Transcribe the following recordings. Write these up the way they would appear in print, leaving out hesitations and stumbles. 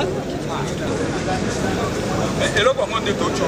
Et là, comment on est d'autres choses?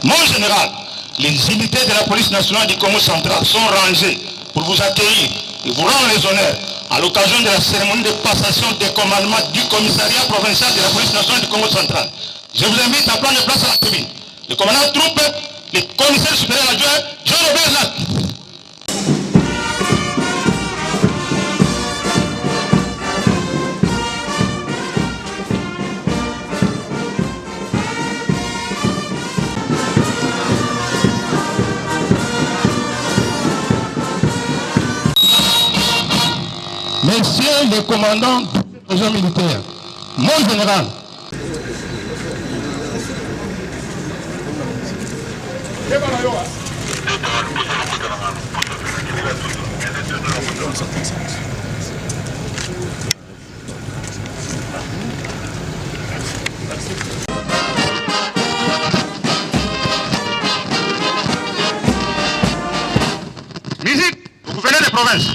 Mon général, les unités de la police nationale du Congo central sont rangées pour vous accueillir et vous rendre les honneurs à l'occasion de la cérémonie de passation des commandements du commissariat provincial de la police nationale du Congo central. Je vous invite à prendre place à la tribune. Le commandant de troupe, le commissaire supérieur adjoint, Jean-Robert Lac. Messieurs les commandants du région militaire, mon général, musique, vous venez des provinces.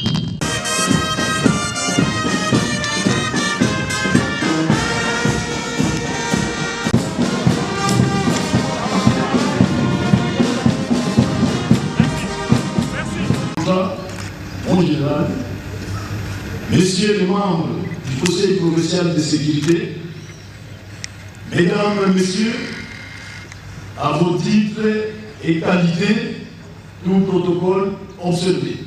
Mon général, messieurs les membres du Conseil provincial de sécurité, mesdames, messieurs, à vos titres et qualités, tout protocole observé.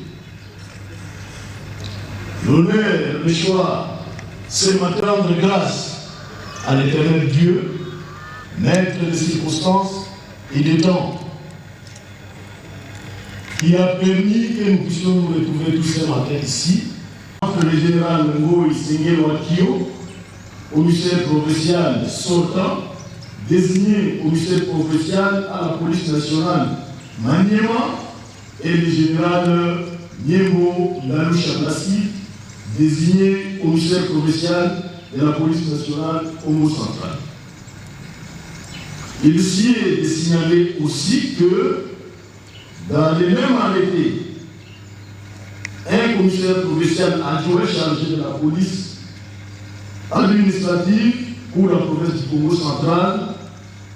L'honneur, le choix, c'est ma rendre grâce à l'éternel Dieu, maître des circonstances et des temps, qui a permis que nous puissions nous retrouver tous ce matin ici, entre le général Ngoï Sengel Wakio, commissaire provincial sortant, désigné commissaire provincial à la police nationale Maniema, et le général Niembo Lalouchablassi, désigné commissaire provincial de la police nationale Congo central. Il s'y est signalé aussi que dans les mêmes arrêtés, un commissaire provincial adjoint chargé de la police administrative pour la province du Congo central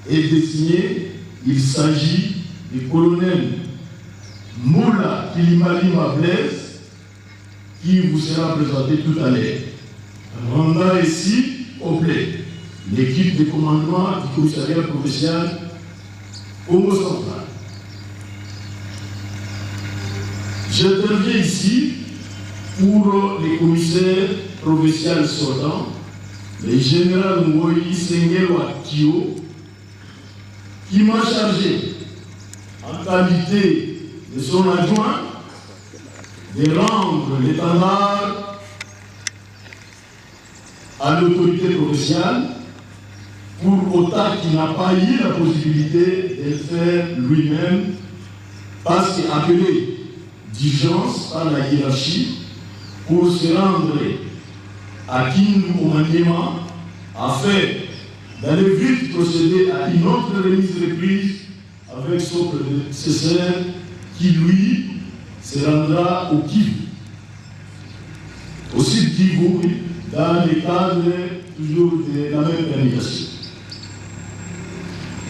est désigné. Il s'agit du colonel Moula Kilimalima Blaise, qui vous sera présenté tout à l'heure. Rendant ici complet l'équipe de commandement du commissariat provincial Congo central. J'interviens ici pour les commissaires provinciaux sortants, le général Ngoï Sengel Wakio, qui m'a chargé, en qualité de son adjoint, de rendre l'étendard à l'autorité provinciale, pour autant qu'il n'a pas eu la possibilité de le faire lui-même, parce qu'appelé d'urgence par la hiérarchie pour se rendre à Kindu au Maniema afin d'aller vite procéder à une autre remise de prise avec son prédécesseur qui lui se rendra au Kivu. Aussi Kivu dans le cadre toujours de la même organisation.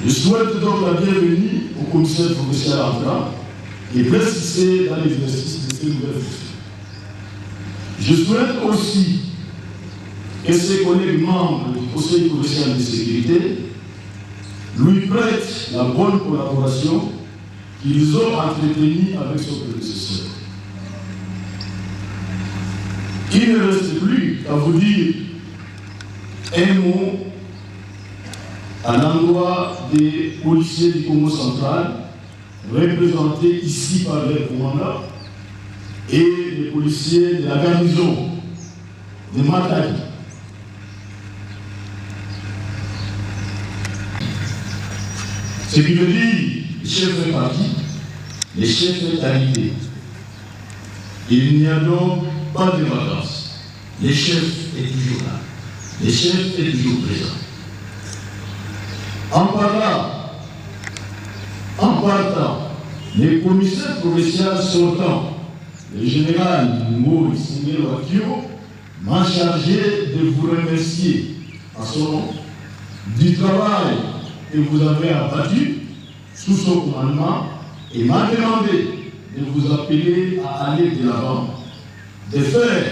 Je souhaite donc la bienvenue au commissaire provincial entrant et préciser dans l'exercice de ces nouvelles fonctions. Je souhaite aussi que ses collègues membres du Conseil provincial de sécurité lui prêtent la bonne collaboration qu'ils ont entretenue avec son prédécesseur. Qu'il Il ne reste plus qu'à vous dire un mot à l'endroit des policiers du Congo central, représentés ici par les commandants, et les policiers de la garnison de Matadi. Ce qui veut dire, le chef est parti, le chef est arrivé. Il n'y a donc pas de vacances. Le chef est toujours là. Le chef est toujours présent. En partant, les commissaires provinciaux sortants, le général Maurice Wakio, m'a chargé de vous remercier à son nom du travail que vous avez abattu sous son commandement et m'a demandé de vous appeler à aller de l'avant, de faire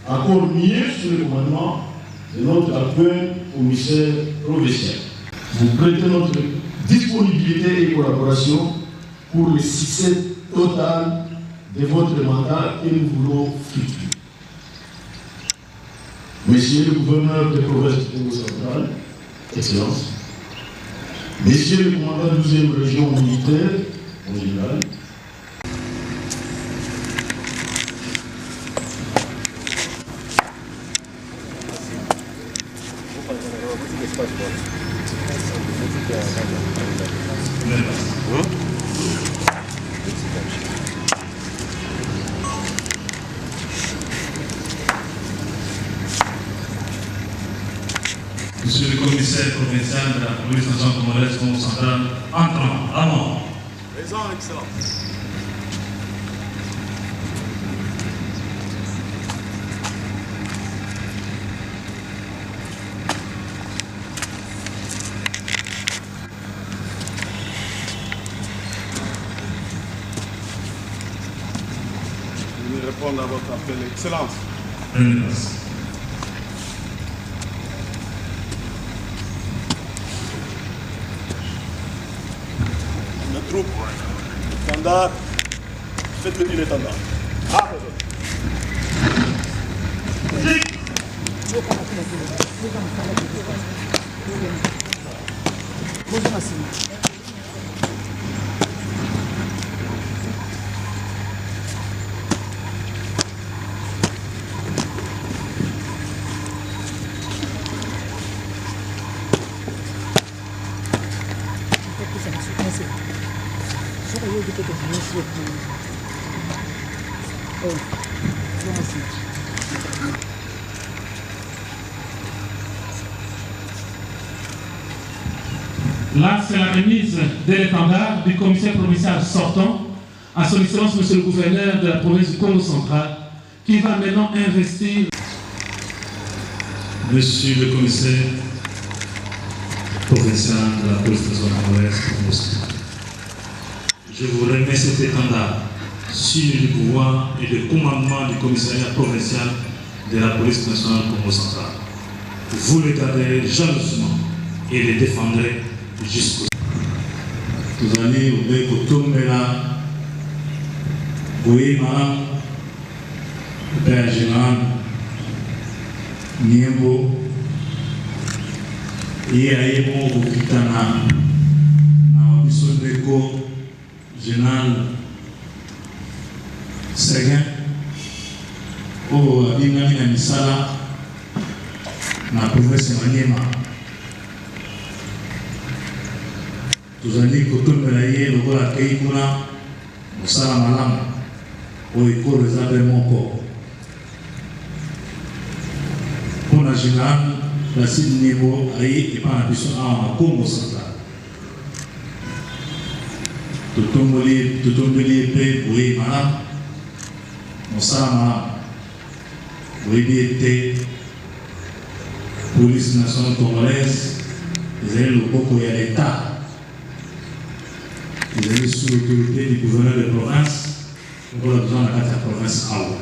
encore mieux sous le commandement de notre adjoint commissaire provincial. Vous prêtez notre disponibilité et collaboration pour le succès total de votre mandat que nous voulons fructueux. Monsieur le gouverneur de province du Congo central, Excellence, Monsieur le commandant de 12e région militaire, en général, Monsieur le commissaire provincial de la police nationale congolaise Congo central, entrant, à mort. Présent, Excellence. Je vais répondre à votre appel, Excellence. Merci. Troupe, l'étendard, faites venir l'étendard. Ah, Là, c'est la remise de l'étendard du commissaire provincial sortant à son excellence, monsieur le gouverneur de la province du Congo central, qui va maintenant investir. Monsieur le commissaire provincial de la police nationale congolaise, je vous remets cet étendard, signe du pouvoir et de commandement du commissariat provincial de la police nationale Congo central. Vous le garderez jalousement et le défendrez jusqu'au bout. Vous allez au bec au tombela, oui, madame, le père général, Niembo, et à Yemo, vous kitana, na Bissondeko, général Seguin, au Abingami na Misala, na province Maniema. Tuzali kotombela ye lokola kei kuna mosala malamu oyo ekolo eza mpe moko mpona général Placide Niembo aye epai na biso awa na Congo central. Totombeli ye mpe boye malamu mosala malamu boyebi ete police nationale congolaise ezali loboko ya l'État. Vous avez sous l'autorité du gouverneur de province, vous avez besoin de la province à vous.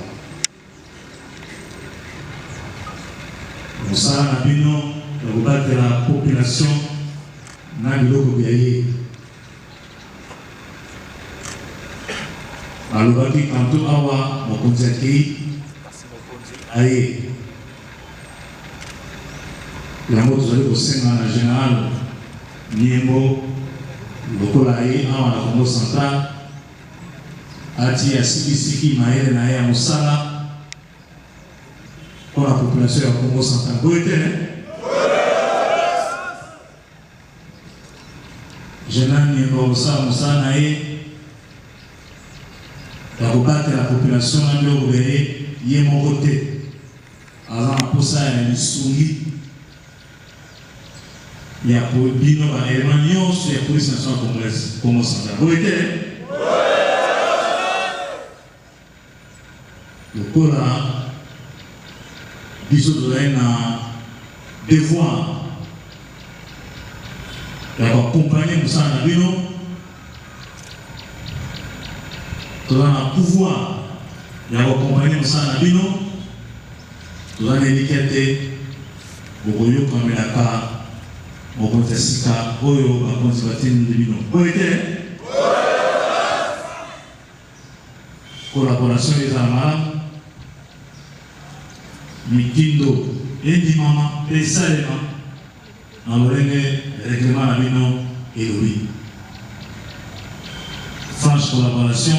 Moussa Nabino, vous battez la population, Nabilo Kobiaye. Alors, tantôt, Awa, Mokonzaki, aye yango tozali kosenga na général Niembo lokola aye awa na Congo Central ati ya sikisiki mayele na ye ya mosala pour la population ya Congo Central. Général Niembo mosala na ye ya kobatela la population na nde obeye ye moko te aza na posa ya lisungi ya bino baelema nyonso ya police nationale congolaise Congo Central. Boye te lokola biso tozali na devoir ya koakompagne mosala na bino, tozali na pouvoir ya koakompagne mosala na bino, tozali na elika te bokoyokamelaka mokonzi ya sika oyo bakonzi batindi bino. Boye te collaboration ezala malamu, mitindo endimama mpe esalema na lolenge règlement na bino elobi. Franche collaboration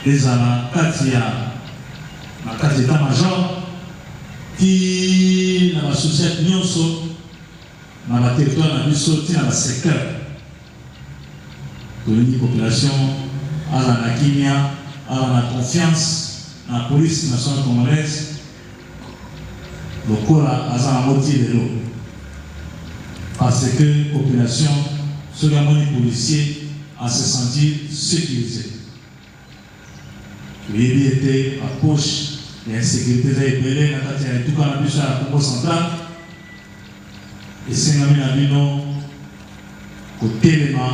ezala kati ya na kati état major ti na basociété nyonso na baterritoire na biso ti na basecteur. Tolingi population ala na kimia, ala na confiance na police nationale congolaise lokola aza na moti lelo, parce que population soki amoni policier à se sentir sécurisé. Toyebi ete approche ya insécurité eza ebele na kati ya etuka na biso ya Congo Central, esengami na bino kotelema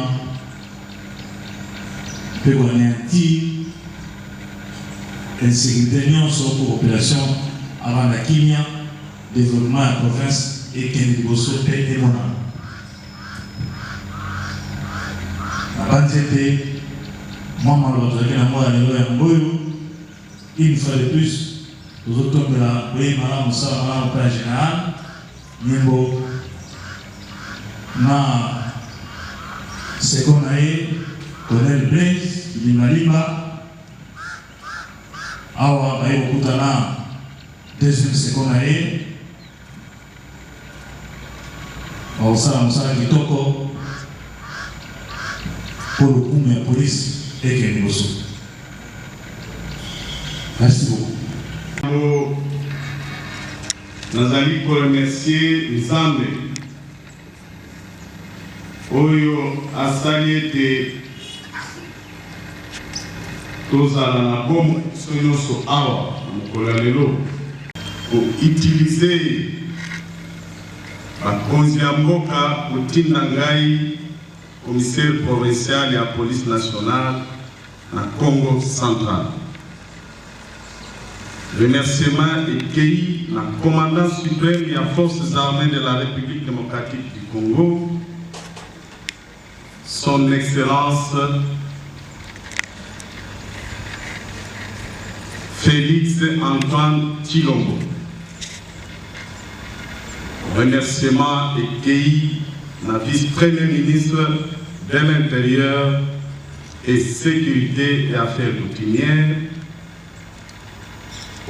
mpe koanéantir insécurité nyonso pour population avant la kimia, développement de la province et qu'il liboso mpe emonana. Nabanzete mwa maloba tozalaki na mwa ya lelo ya mboyo, une fois de plus tozotombela koyebala mosala malamu mpe ya général Niembo na seko na ye Colonel Blaise Limbalimba awa baye kokutana deuxième seko na ye bakosala mosala kitoko mpo lokumu ya polisi ekende liboso. Merci beaucoup. Nazali koremercier Nzambe oyo asali ete tozala na bomoi biso nyonso awa na mokolo ya lelo koutilize bakonzi ya mboka kotinda ngai commissaire provincial ya police nationale na Congo Central. Remerciement écueilli na commandant suprême des forces armées de la République démocratique du Congo, son Excellence Félix Antoine Tshilombo. Remerciement écueilli na vice-premier ministre de l'Intérieur et Sécurité et Affaires coutumières,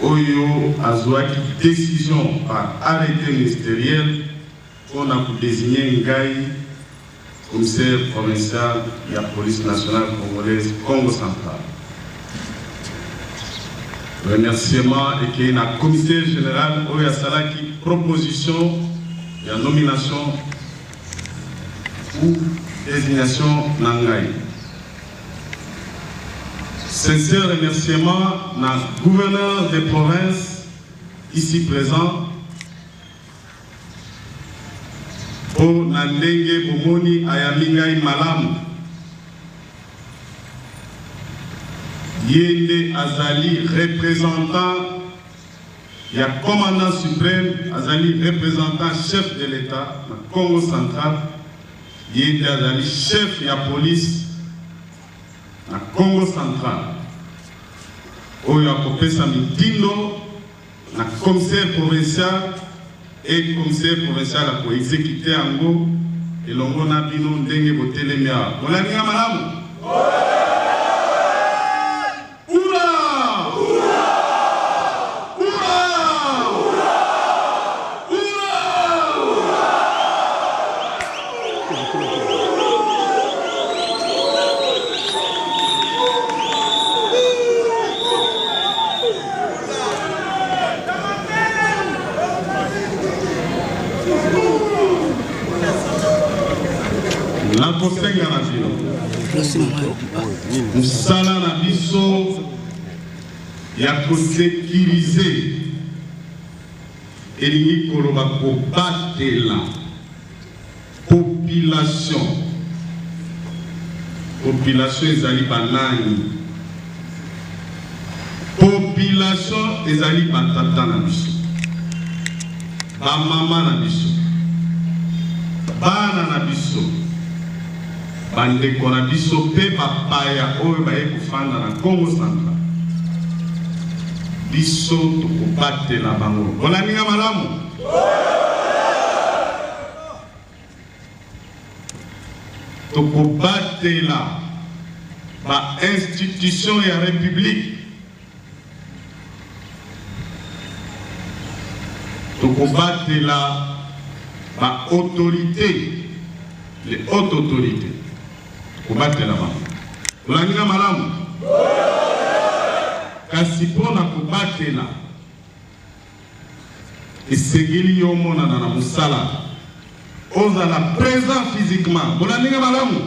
Oyo azwaki décision par arrêté ministériel pour désigner Ngai commissaire provincial de la police nationale congolaise Congo Central. Remerciement et qu'il y a un commissaire général Oyo Asalaki proposition de nomination ou désignation Nangai. Sincère remerciement à gouverneur des provinces ici présent pour Nandenge Bomoni Ayamingai Malam Yende Azali représentant, il y a commandant suprême Azali représentant chef de l'État dans Congo Central, Yende Azali chef de la police na Congo Central. Oyo akopesa mitindo na commissaire provincial et commissaire provincial pour exécuter ango elongo na bino ndenge botelemi awa. Bolandinga malamu? Nakosenga na bino musala na biso ya kosekirize elingi koloba kobatela population ezali banani, population ezali batata na biso, bamama na biso, bana na biso, bandeko na biso pe bapaya oyo baye kofanda na Congo Central. Biso tokobatela bango. Bolandinga malamu? Tokobatela ba institution ya république, tokobatela ba autorité, les hautes autorités, tokobatela bango. Bolandinga malamu? Kasi pona kobatela esengeli yo monana na musala ozala présent physiquement. Bolandinga malamu?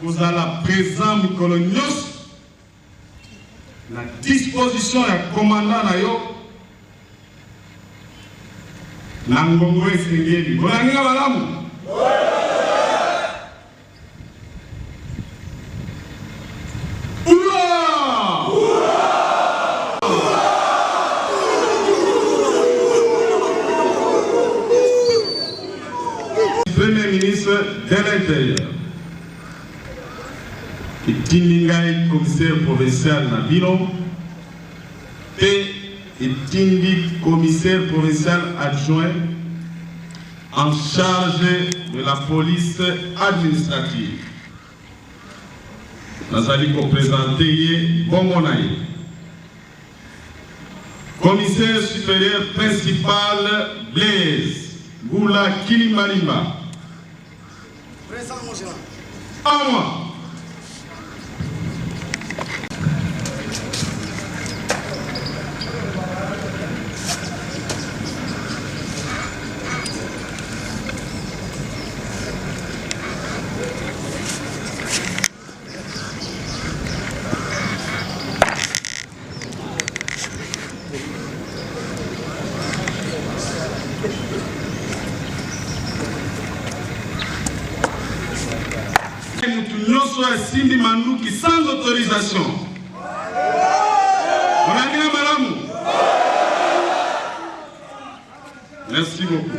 Ozala présent mikolo nyonso na disposition ya commandant na yo na ngongo esengeli. Bolandinga malamu? Premier ministre de l'Intérieur, Itindigai commissaire provincial Nabino, et Itindi commissaire provincial adjoint en charge de la police administrative. Nous allons présenter Bongonaï, commissaire supérieur principal Blaise Goula Kilimbalimba. Présent, mon général. À moi. Sindi Manduki sans autorisation. On a bien madame. Merci beaucoup.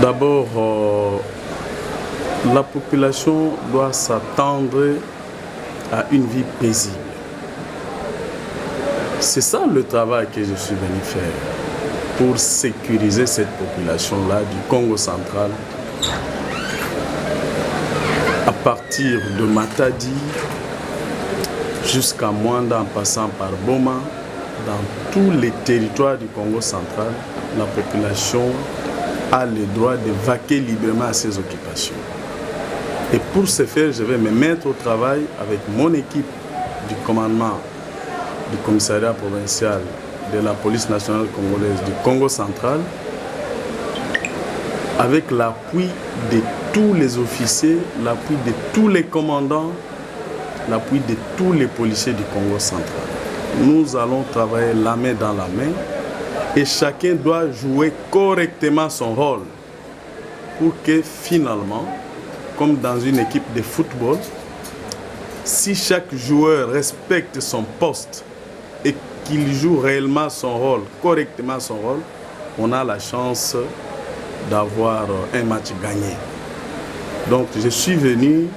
D'abord, la population doit s'attendre à une vie paisible. C'est ça le travail que je suis venu faire pour sécuriser cette population-là du Congo central, à partir de Matadi jusqu'à Mwanda en passant par Boma, dans tous les territoires du Congo central, la population a le droit de vaquer librement à ses occupations. Et pour ce faire, je vais me mettre au travail avec mon équipe du commandement du commissariat provincial de la police nationale congolaise du Congo central, avec l'appui de tous les officiers, l'appui de tous les commandants, l'appui de tous les policiers du Congo central. Nous allons travailler la main dans la main et chacun doit jouer correctement son rôle pour que finalement, comme dans une équipe de football, si chaque joueur respecte son poste et qu'il joue réellement son rôle, correctement son rôle, on a la chance d'avoir un match gagné. Donc je suis venu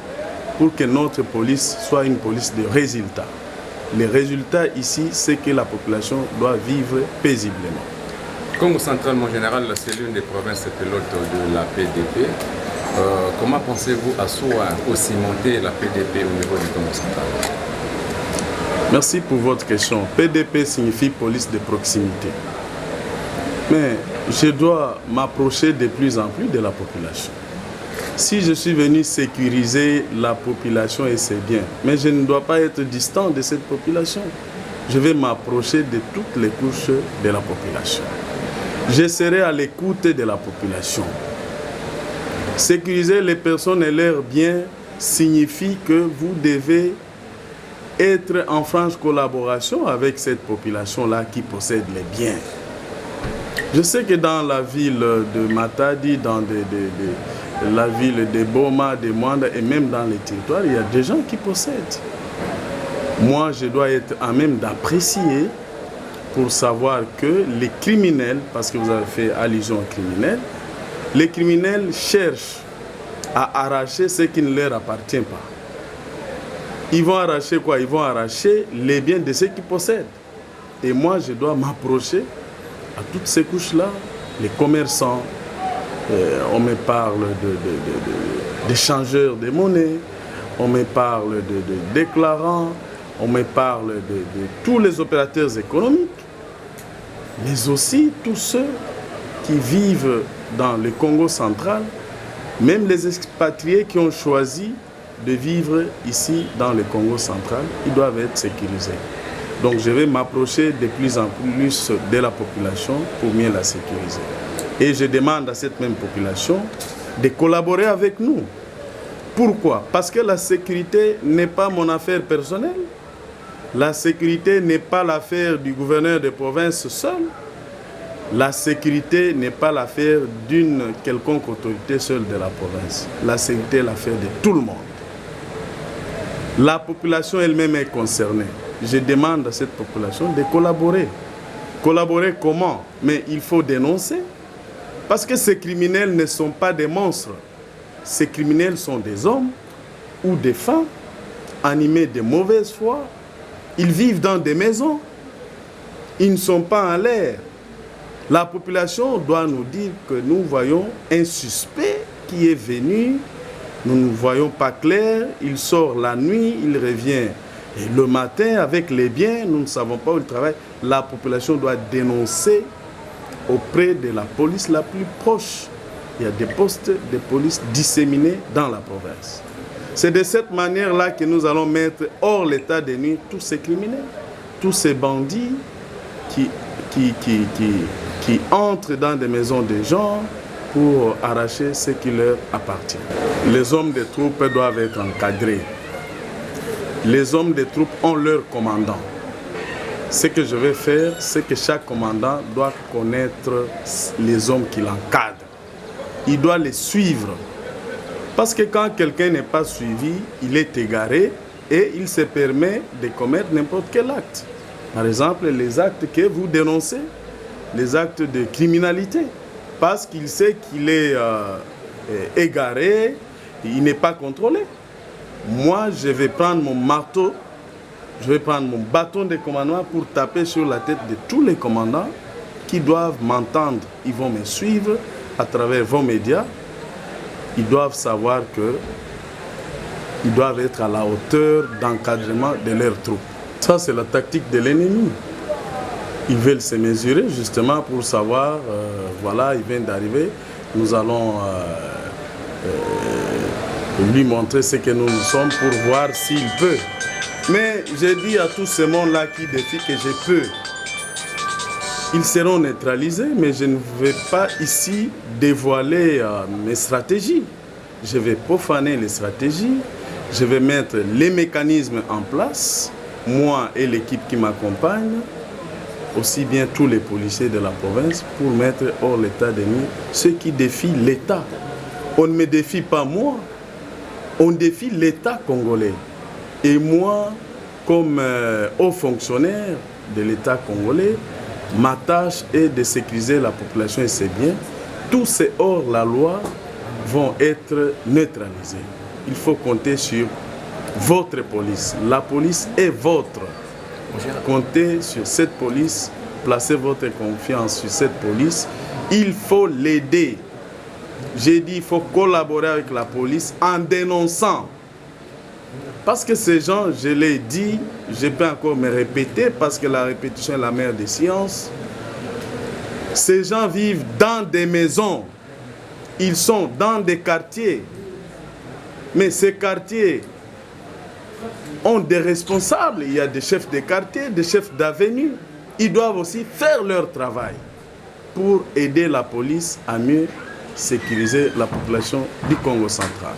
pour que notre police soit une police de résultats. Les résultats ici, c'est que la population doit vivre paisiblement. Congo central, en général, c'est l'une des provinces pilotes de la PDP. Comment pensez-vous asseoir ou cimenter la PDP au niveau du Congo central? Merci pour votre question. PDP signifie police de proximité. Mais je dois m'approcher de plus en plus de la population. Si je suis venu sécuriser la population, et c'est bien, mais je ne dois pas être distant de cette population. Je vais m'approcher de toutes les couches de la population. Je serai à l'écoute de la population. Sécuriser les personnes et leurs biens signifie que vous devez être en franche collaboration avec cette population-là qui possède les biens. Je sais que dans la ville de Matadi, dans la ville de Boma, de Mwanda et même dans les territoires, il y a des gens qui possèdent. Moi, je dois être à même d'apprécier pour savoir que les criminels, parce que vous avez fait allusion aux criminels, les criminels cherchent à arracher ce qui ne leur appartient pas. Ils vont arracher quoi? Ils vont arracher les biens de ceux qui possèdent. Et moi, je dois m'approcher à toutes ces couches-là, les commerçants, on me parle d'échangeurs de monnaie, on me parle de déclarants, on me parle de tous les opérateurs économiques, mais aussi tous ceux qui vivent dans le Congo central, même les expatriés qui ont choisi de vivre ici dans le Congo central, ils doivent être sécurisés. Donc je vais m'approcher de plus en plus de la population pour mieux la sécuriser. Et je demande à cette même population de collaborer avec nous. Pourquoi? Parce que la sécurité n'est pas mon affaire personnelle. La sécurité n'est pas l'affaire du gouverneur de province seul. La sécurité n'est pas l'affaire d'une quelconque autorité seule de la province. La sécurité est l'affaire de tout le monde. La population elle-même est concernée. Je demande à cette population de collaborer. Collaborer comment? Mais il faut dénoncer. Parce que ces criminels ne sont pas des monstres. Ces criminels sont des hommes ou des femmes animés de mauvaise foi. Ils vivent dans des maisons. Ils ne sont pas en l'air. La population doit nous dire que nous voyons un suspect qui est venu. Nous ne voyons pas clair. Il sort la nuit, il revient le matin avec les biens. Nous ne savons pas où il travaille. La population doit dénoncer auprès de la police la plus proche. Il y a des postes de police disséminés dans la province. C'est de cette manière-là que nous allons mettre hors l'état de nuit tous ces criminels, tous ces bandits qui entrent dans des maisons des gens pour arracher ce qui leur appartient. Les hommes des troupes doivent être encadrés. Les hommes des troupes ont leur commandant. Ce que je vais faire, c'est que chaque commandant doit connaître les hommes qui l'encadrent. Il doit les suivre. Parce que quand quelqu'un n'est pas suivi, il est égaré et il se permet de commettre n'importe quel acte. Par exemple, les actes que vous dénoncez, les actes de criminalité. parce qu'il sait qu'il est égaré, il n'est pas contrôlé. Moi, je vais prendre mon marteau, je vais prendre mon bâton de commandement pour taper sur la tête de tous les commandants qui doivent m'entendre. Ils vont me suivre à travers vos médias. Ils doivent savoir qu'ils doivent être à la hauteur d'encadrement de leurs troupes. Ça, c'est la tactique de l'ennemi. Ils veulent se mesurer justement pour savoir, voilà, il vient d'arriver, nous allons lui montrer ce que nous sommes pour voir s'il peut. Mais j'ai dit à tout ce monde-là qui défie que je peux. Ils seront neutralisés, mais je ne vais pas ici dévoiler mes stratégies. Je vais profaner les stratégies, je vais mettre les mécanismes en place, moi et l'équipe qui m'accompagne, aussi bien tous les policiers de la province, pour mettre hors l'état de nuire ceux qui défient l'État. On ne me défie pas moi, on défie l'État congolais. Et moi, comme haut fonctionnaire de l'État congolais, ma tâche est de sécuriser la population et ses biens. Tous ces hors-la-loi vont être neutralisés. Il faut compter sur votre police. La police est votre. Comptez sur cette police, placez votre confiance sur cette police. Il faut l'aider. J'ai dit qu'il faut collaborer avec la police en dénonçant. Parce que ces gens, je l'ai dit, je peux encore me répéter parce que la répétition est la mère des sciences. Ces gens vivent dans des maisons, ils sont dans des quartiers. Mais ces quartiers ont des responsables, il y a des chefs de quartier, des chefs d'avenue. Ils doivent aussi faire leur travail pour aider la police à mieux sécuriser la population du Congo central.